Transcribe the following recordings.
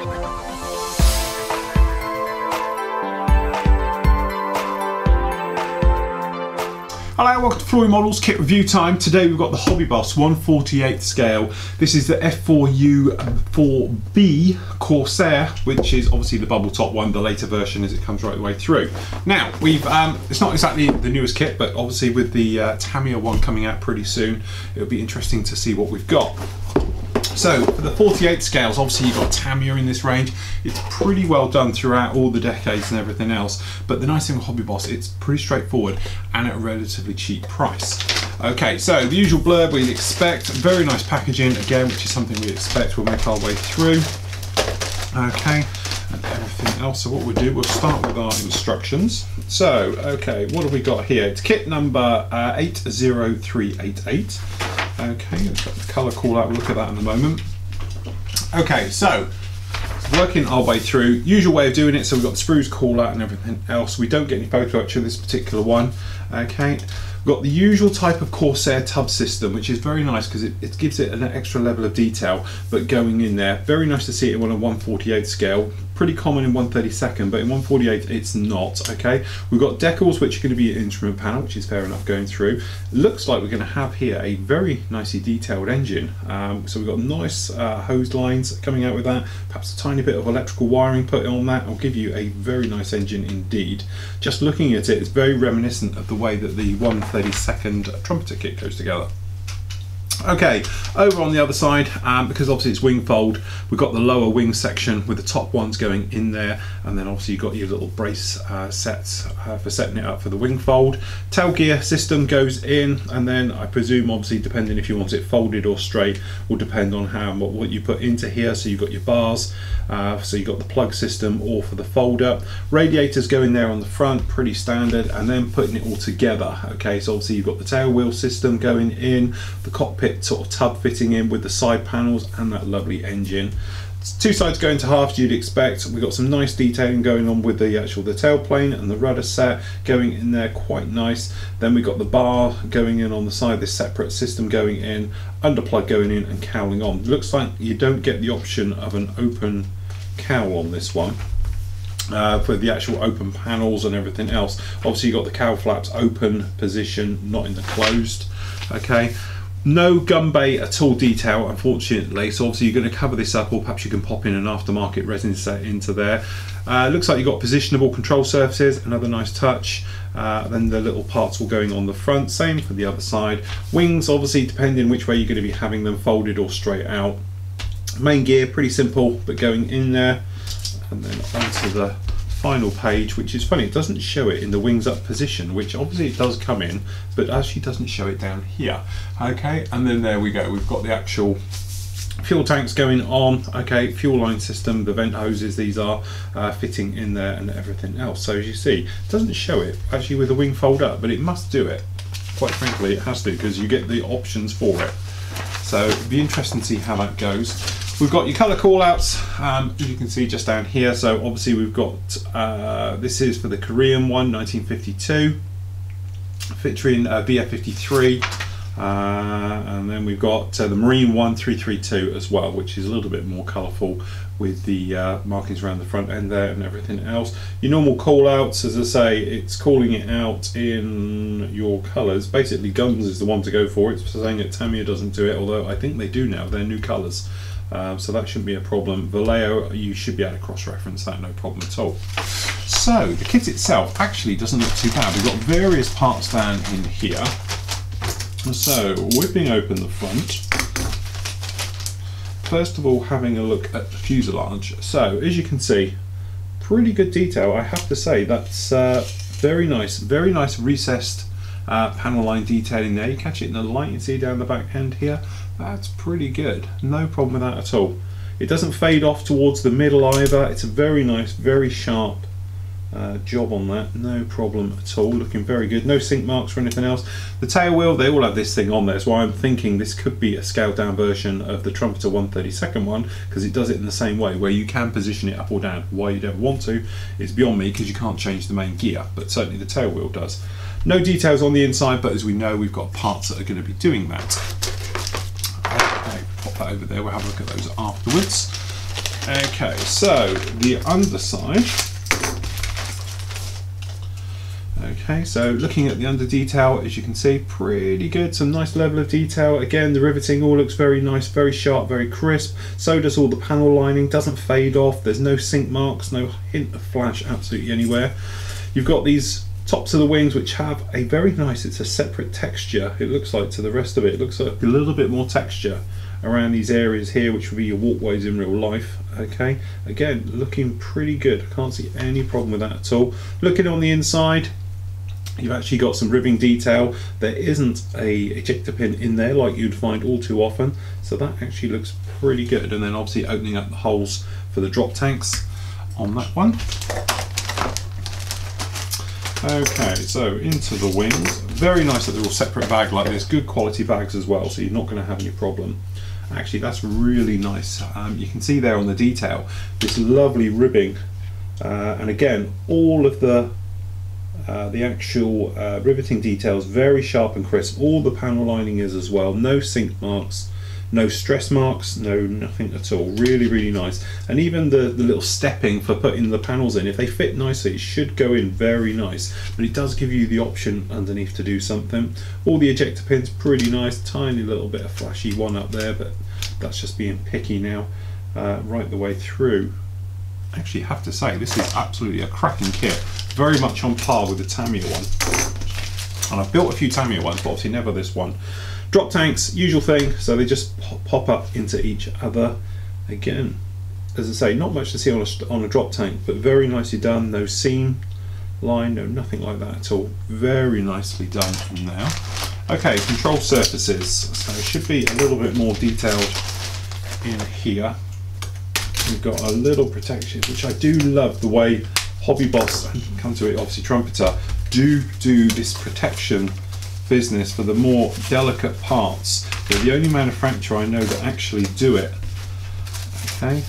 Hello, welcome to F4U Models Kit Review Time. Today we've got the Hobby Boss 1/48 scale. This is the F4U 4B Corsair, which is obviously the bubble top one, the later version as it comes right the way through. Now, we've it's not exactly the newest kit, but obviously with the Tamiya one coming out pretty soon, it'll be interesting to see what we've got. So for the 48 scales, obviously you've got Tamiya in this range. It's pretty well done throughout all the decades and everything else. But the nice thing with Hobby Boss, it's pretty straightforward and at a relatively cheap price. Okay, so the usual blurb we'd expect. Very nice packaging again, which is something we expect. We'll make our way through. Okay, and everything else. So what we'll do, we'll start with our instructions. So, okay, what have we got here? It's kit number 80388. Okay, we've got the colour call out, we'll look at that in a moment. Okay, so working our way through, usual way of doing it, so we've got the sprues call out and everything else. We don't get any photo etch of this particular one. Okay, we've got the usual type of Corsair tub system, which is very nice because it gives it an extra level of detail, but going in there, very nice to see it on a 1/48 scale. Pretty common in 1/32, but in 1/48 it's not. Okay, we've got decals which are going to be an instrument panel, which is fair enough going through. Looks like we're going to have here a very nicely detailed engine. So we've got nice hose lines coming out with that, perhaps a tiny bit of electrical wiring put on that. I'll give you a very nice engine indeed. Just looking at it, it's very reminiscent of the way that the 1/32 trumpeter kit goes together. Okay, over on the other side, because obviously it's wing fold, we've got the lower wing section with the top ones going in there, and then obviously you've got your little brace sets for setting it up for the wing fold. Tail gear system goes in, and then I presume obviously depending if you want it folded or straight will depend on what you put into here. So you've got your bars, so you've got the plug system or for the folder. Radiators go in there on the front, pretty standard, and then putting it all together. Okay, so obviously you've got the tail wheel system going in, the cockpit sort of tub fitting in with the side panels and that lovely engine. Two sides going to halves you'd expect. We've got some nice detailing going on with the tail plane and the rudder set going in there, quite nice. Then we've got the bar going in on the side, this separate system going in, underplug going in and cowling on. Looks like you don't get the option of an open cowl on this one. For the actual open panels and everything else. Obviously you've got the cowl flaps open position, not in the closed. Okay. No gun bay at all detail, unfortunately, so obviously you're going to cover this up, or perhaps you can pop in an aftermarket resin set into there. Looks like you've got positionable control surfaces, another nice touch. Then the little parts all going on the front, same for the other side. Wings, obviously, depending which way you're going to be having them, folded or straight out. Main gear, pretty simple, but going in there. And then onto the final page, which is funny, it doesn't show it in the wings up position, which obviously it does come in, but actually doesn't show it down here. Okay, and then there we go, we've got the actual fuel tanks going on. Okay, fuel line system, the vent hoses, these are fitting in there and everything else. So as you see, it doesn't show it actually with the wing fold up, but it must do it. Quite frankly, it has to, because you get the options for it. So it'll be interesting to see how that goes. We've got your colour callouts, as you can see just down here. So obviously we've got, this is for the Korean one, 1952, featuring VF53, and then we've got the Marine one, 332 as well, which is a little bit more colourful with the markings around the front end there and everything else. Your normal callouts, as I say, it's calling it out in your colours. Basically guns is the one to go for. It's saying that Tamiya doesn't do it, although I think they do now, they're new colours. So that shouldn't be a problem. Vallejo, you should be able to cross-reference that, no problem at all. So the kit itself actually doesn't look too bad. We've got various parts down in here. So whipping open the front. First of all, having a look at the fuselage. So as you can see, pretty good detail. I have to say that's very nice recessed panel line detailing there. You catch it in the light, you see down the back end here. That's pretty good, no problem with that at all. It doesn't fade off towards the middle either. It's a very nice, very sharp job on that, no problem at all. Looking very good, no sink marks or anything else. The tail wheel, they all have this thing on there, so I'm thinking this could be a scaled down version of the Trumpeter 1/32 one, because it does it in the same way, where you can position it up or down. Why you don't want to is beyond me, because you can't change the main gear, but certainly the tail wheel does. No details on the inside, but as we know, we've got parts that are going to be doing that. Okay, pop that over there, we'll have a look at those afterwards. Okay, so the underside. Okay, so looking at the under detail, as you can see, pretty good, some nice level of detail. Again, the riveting all looks very nice, very sharp, very crisp. So does all the panel lining, doesn't fade off, there's no sink marks, no hint of flash absolutely anywhere. You've got these tops of the wings which have a very nice, it's a separate texture, it looks like, to the rest of it. It looks like a little bit more texture around these areas here, which would be your walkways in real life. Okay, again, looking pretty good, I can't see any problem with that at all. Looking on the inside, you've actually got some ribbing detail. There isn't a ejector pin in there like you'd find all too often, so that actually looks pretty good. And then obviously opening up the holes for the drop tanks on that one. Okay, so into the wings. Very nice that they're all separate bag like this, good quality bags as well, so you're not going to have any problem. Actually, that's really nice. You can see there on the detail this lovely ribbing, and again, all of the actual riveting details very sharp and crisp. All the panel lining is as well. No sink marks, no stress marks, no nothing at all. Really, really nice. And even the little stepping for putting the panels in, if they fit nicely, it should go in very nice. But it does give you the option underneath to do something. All the ejector pins pretty nice. Tiny little bit of flashy one up there, but that's just being picky now. Right the way through. Actually, have to say, this is absolutely a cracking kit. Very much on par with the Tamiya one. And I've built a few Tamiya ones, but obviously never this one. Drop tanks, usual thing, so they just pop up into each other. Again, as I say, not much to see on a drop tank, but very nicely done. No seam line, no nothing like that at all. Very nicely done from there. Okay, control surfaces. So it should be a little bit more detailed in here. We've got a little protection, which I do love the way Hobby Boss, and come to it obviously Trumpeter, do this protection business for the more delicate parts. They're the only manufacturer I know that actually do it. Okay,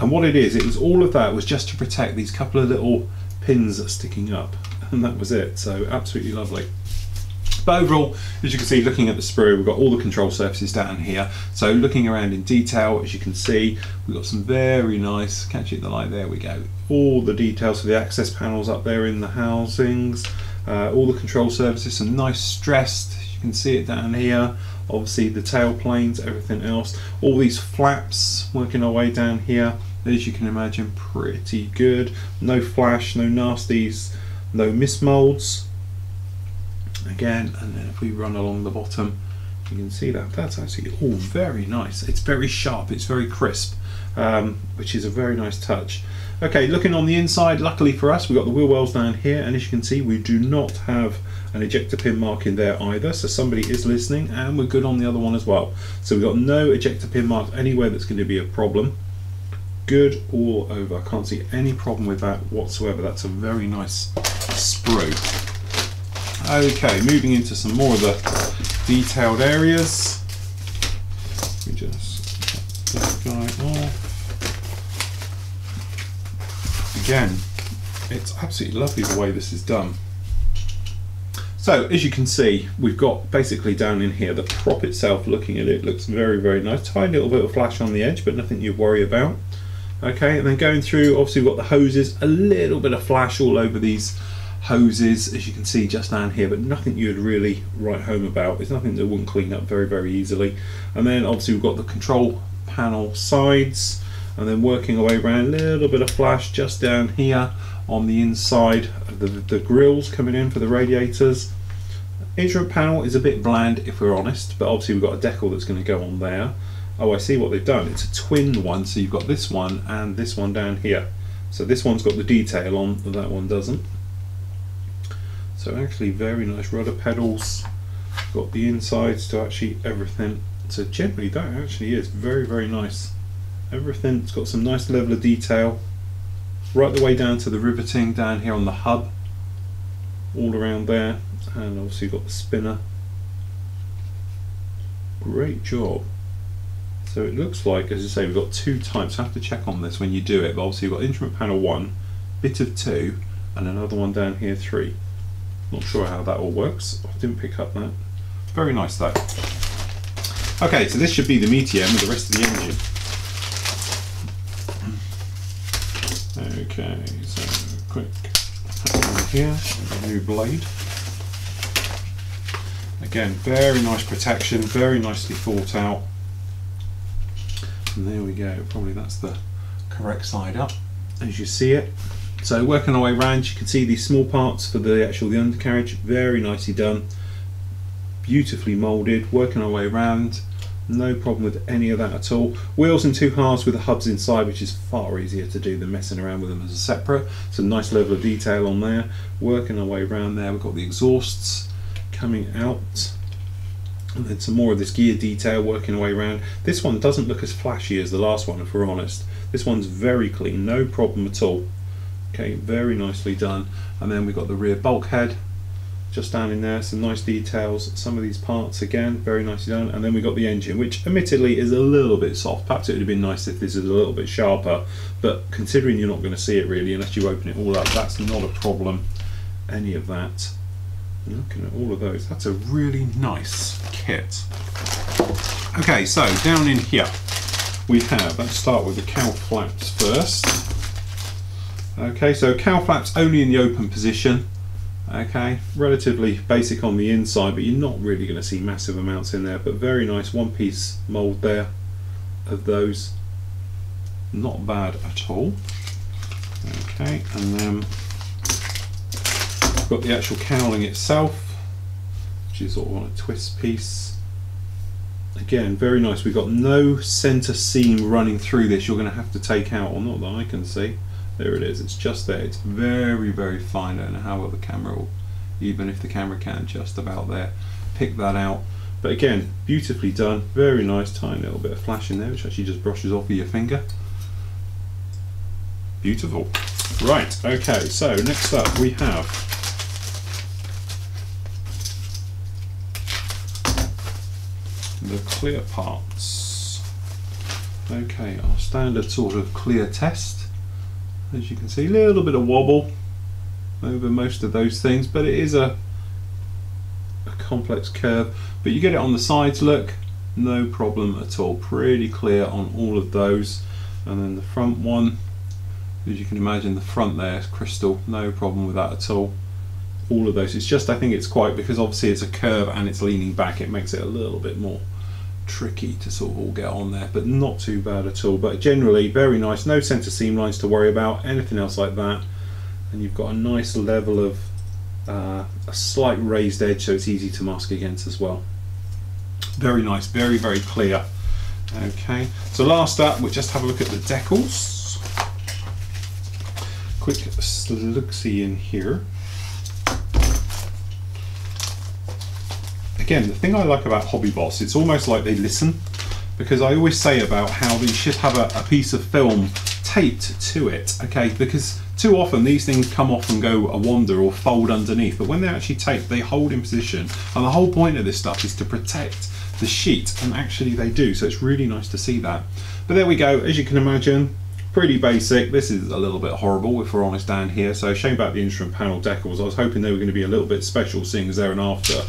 and what it was all of that was just to protect these couple of little pins that are sticking up, and that was it. So absolutely lovely. But overall, as you can see, looking at the sprue, we've got all the control surfaces down here. So looking around in detail, as you can see, we've got some very nice, catch it in the light, there we go. All the details for the access panels up there in the housings, all the control surfaces, some nice stressed, you can see it down here. Obviously the tail planes, everything else. All these flaps working our way down here, as you can imagine, pretty good. No flash, no nasties, no mismolds. Again, and then if we run along the bottom, you can see that that's actually all very nice. It's very sharp, it's very crisp, which is a very nice touch. Okay, looking on the inside, luckily for us, we've got the wheel wells down here, and as you can see, we do not have an ejector pin mark in there either, so somebody is listening, and we're good on the other one as well. So we've got no ejector pin mark anywhere that's going to be a problem. Good all over, I can't see any problem with that whatsoever. That's a very nice sprue. Okay, moving into some more of the detailed areas. We just get this guy off. Again, it's absolutely lovely the way this is done. So as you can see, we've got basically down in here the prop itself. Looking at it, looks very, very nice. Tiny little bit of flash on the edge, but nothing you worry about. Okay, and then going through, obviously we've got the hoses, a little bit of flash all over these hoses, as you can see just down here, but nothing you'd really write home about. There's nothing that wouldn't clean up very, very easily. And then obviously we've got the control panel sides, and then working our way around, a little bit of flash just down here on the inside of the grills coming in for the radiators. Instrument panel is a bit bland if we're honest, but obviously we've got a decal that's going to go on there. Oh, I see what they've done. It's a twin one, so you've got this one and this one down here. So this one's got the detail on, and that one doesn't. So actually very nice rudder pedals, got the insides to actually everything. So generally that actually is very, very nice. Everything's got some nice level of detail, right the way down to the riveting down here on the hub, all around there, and obviously you've got the spinner. Great job. So it looks like, as I say, we've got two types. I have to check on this when you do it, but obviously you've got instrument panel 1, bit of 2, and another one down here 3. Not sure how that all works. I didn't pick up that. Very nice though. Okay, so this should be the meaty end with the rest of the engine. Okay, so quick here, a new blade. Again, very nice protection, very nicely thought out. And there we go, probably that's the correct side up as you see it. So working our way around, you can see these small parts for the undercarriage, very nicely done, beautifully moulded. Working our way around, no problem with any of that at all. Wheels in 2 halves with the hubs inside, which is far easier to do than messing around with them as a separate. Some nice level of detail on there. Working our way around there, we've got the exhausts coming out, and then some more of this gear detail working our way around. This one doesn't look as flashy as the last one, if we're honest. This one's very clean, no problem at all. Okay, very nicely done. And then we've got the rear bulkhead just down in there, some nice details. Some of these parts again, very nicely done. And then we've got the engine, which admittedly is a little bit soft. Perhaps it would have been nice if this is a little bit sharper, but considering you're not going to see it really unless you open it all up, that's not a problem, any of that. Looking at all of those, that's a really nice kit. Okay, so down in here we have, let's start with the cowl flaps first. Okay, so cowl flaps only in the open position. Okay, relatively basic on the inside, but you're not really going to see massive amounts in there, but very nice one piece mould there of those, not bad at all. Okay, and then got the actual cowling itself, which is sort of on a twist piece. Again, very nice. We've got no center seam running through this. You're going to have to take out, or not that I can see. There it is. It's just there. It's very, very fine. I don't know how well the camera will, even if the camera can, just about there, pick that out. But again, beautifully done. Very nice. Tiny little bit of flash in there, which actually just brushes off with your finger. Beautiful. Right. Okay. So next up we have the clear parts. Okay, our standard sort of clear test. As you can see, a little bit of wobble over most of those things, but it is a complex curve. But you get it on the sides, look, no problem at all. Pretty clear on all of those. And then the front one, as you can imagine, the front there is crystal, no problem with that at all. All of those, it's just, I think it's quite, because obviously it's a curve and it's leaning back, it makes it a little bit more tricky to sort of all get on there, but not too bad at all. But generally very nice, no center seam lines to worry about, anything else like that. And you've got a nice level of a slight raised edge, so it's easy to mask against as well. Very nice, very, very clear. Okay, so last up we'll just have a look at the decals. Quick look-see in here. Again, the thing I like about Hobby Boss, it's almost like they listen, because I always say about how you should have a piece of film taped to it, okay, because too often these things come off and go a wander or fold underneath, but when they're actually taped, they hold in position, and the whole point of this stuff is to protect the sheet, and actually they do, so it's really nice to see that. But there we go, as you can imagine, pretty basic. This is a little bit horrible if we're honest down here, so shame about the instrument panel decals. I was hoping they were going to be a little bit special, seeing as they're an after.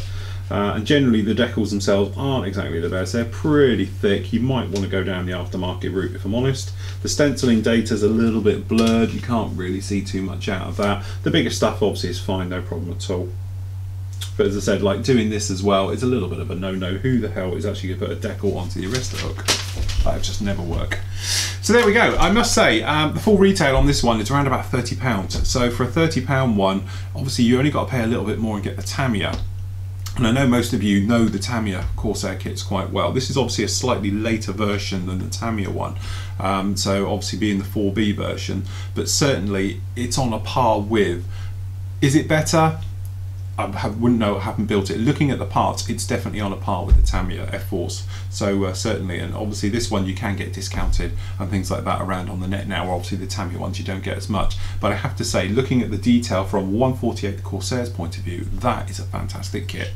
And generally the decals themselves aren't exactly the best. They're pretty thick. You might want to go down the aftermarket route, if I'm honest. The stenciling data is a little bit blurred. You can't really see too much out of that. The bigger stuff obviously is fine, no problem at all. But as I said, like doing this as well is a little bit of a no-no. Who the hell is actually going to put a decal onto the arrestor hook? That would just never work. So there we go. I must say, the full retail on this one is around about £30. So for a £30 one, obviously you only got to pay a little bit more and get the Tamiya. And I know most of you know the Tamiya Corsair kits quite well. This is obviously a slightly later version than the Tamiya one, so obviously being the 4B version, but certainly it's on a par with. Is it better? I wouldn't know, I haven't built it. Looking at the parts, it's definitely on a par with the Tamiya F4s, so certainly, and obviously this one you can get discounted and things like that around on the net now. Obviously the Tamiya ones you don't get as much, but I have to say, looking at the detail from 148 Corsair's point of view, that is a fantastic kit.